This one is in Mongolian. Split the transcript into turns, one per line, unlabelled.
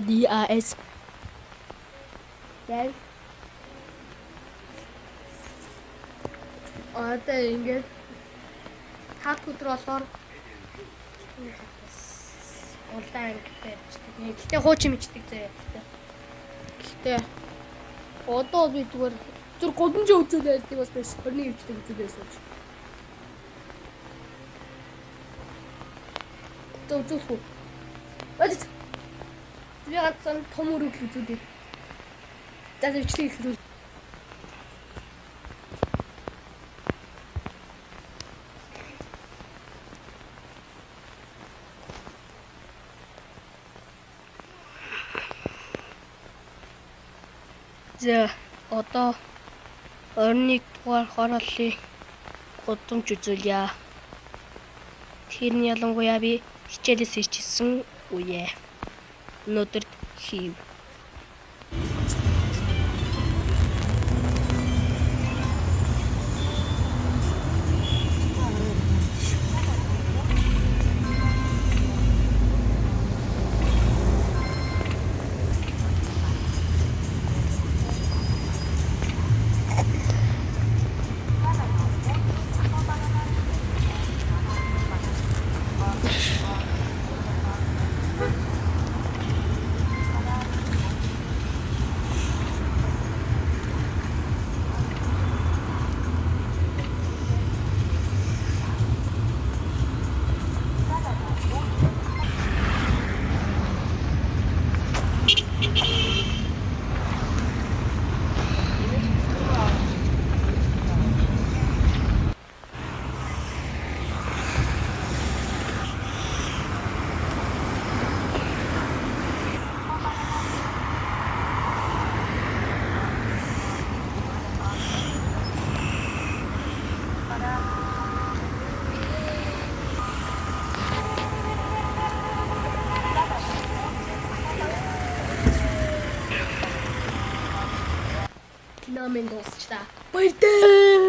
DRS.
Gel. Одоо ингээд хат өдөр болохоор улаан ангитай ярьждаг. Гэхдээ хуучин мичдэг заяа.
Гэхдээ одоо би зүгээр 3 жил үзээд байлдаг бас биш. 21 жил үзээд байсан ч. Зөвхөн. Өдөж. Би ганцхан том өрөг үзүүлээ. За зөвчлээ их зүйл. За одоо 21 дугаар хорооллын гудамж үзүүлье. Тэр нь ялангуяа би хичээлээс ирчихсэн үе. Өнөөдөр хийв. Кино минь дуусчлаа. Баяртай.